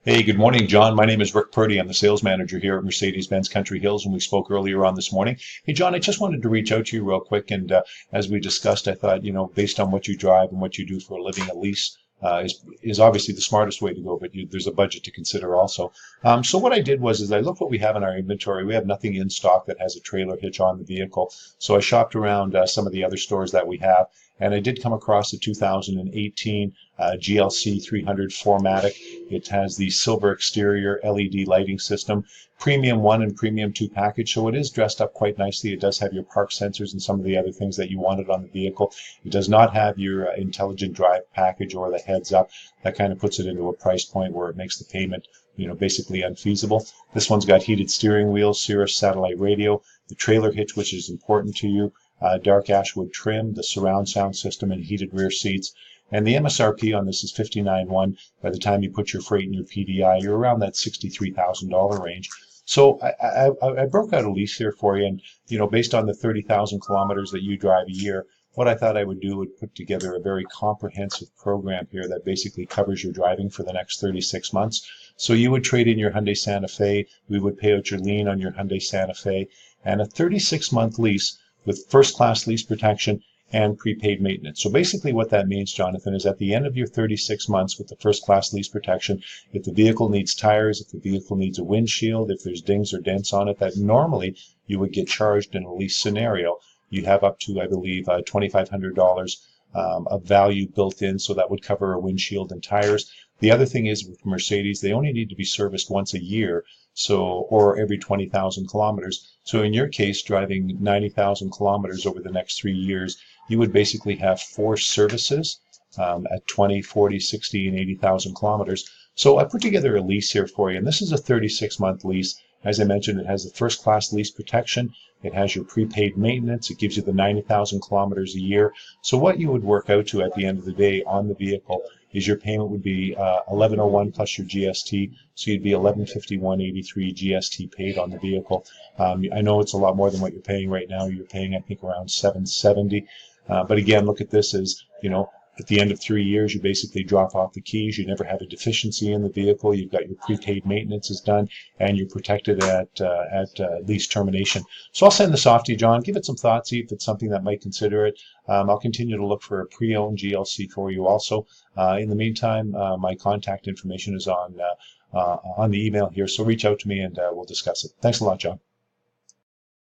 Hey, good morning, John. My name is Rick Purdy. I'm the sales manager here at Mercedes-Benz Country Hills, and we spoke earlier on this morning. Hey, John, I just wanted to reach out to you real quick, and as we discussed, I thought, based on what you drive and what you do for a living, a lease is obviously the smartest way to go, but there's a budget to consider also. So what I did is I looked what we have in our inventory. We have nothing in stock that has a trailer hitch on the vehicle. So I shopped around some of the other stores that we have, and I did come across a 2018 GLC 300 4MATIC. It has the silver exterior LED lighting system, Premium 1 and Premium 2 package, so it is dressed up quite nicely. It does have your park sensors and some of the other things that you wanted on the vehicle. It does not have your intelligent drive package or the heads up. That kind of puts it into a price point where it makes the payment, basically unfeasible. This one's got heated steering wheel, Sirius satellite radio, the trailer hitch, which is important to you, dark ashwood trim, the surround sound system, and heated rear seats. And the MSRP on this is $59,100. By the time you put your freight and your PDI, you're around that $63,000 range. So I broke out a lease here for you, and based on the 30,000 kilometers that you drive a year, what I thought I would do would put together a very comprehensive program here that basically covers your driving for the next 36 months. So you would trade in your Hyundai Santa Fe, we would pay out your lien on your Hyundai Santa Fe, and a 36-month lease with first-class lease protection and prepaid maintenance. So basically what that means, Jonathan, is at the end of your 36 months with the first-class lease protection, if the vehicle needs tires, if the vehicle needs a windshield, if there's dings or dents on it that normally you would get charged in a lease scenario, you have up to, I believe, $2,500 of value built in, so that would cover a windshield and tires. The other thing is with Mercedes, they only need to be serviced once a year, or every 20,000 kilometers. So in your case, driving 90,000 kilometers over the next 3 years, you would basically have 4 services at 20, 40, 60, and 80,000 kilometers. So I put together a lease here for you, and this is a 36-month lease. As I mentioned, it has the first-class lease protection. It has your prepaid maintenance. It gives you the 90,000 kilometers a year. So what you would work out to at the end of the day on the vehicle is your payment would be 1101 plus your GST. So you'd be 1151.83 GST paid on the vehicle. I know it's a lot more than what you're paying right now. You're paying, I think, around 770. But again, look at this as, at the end of 3 years, you basically drop off the keys. You never have a deficiency in the vehicle. You've got your prepaid maintenance is done, and you're protected at lease termination. So I'll send this off to you, John. Give it some thought. See if it's something that might consider it. I'll continue to look for a pre-owned GLC for you also. In the meantime, my contact information is on the email here. So reach out to me and we'll discuss it. Thanks a lot, John.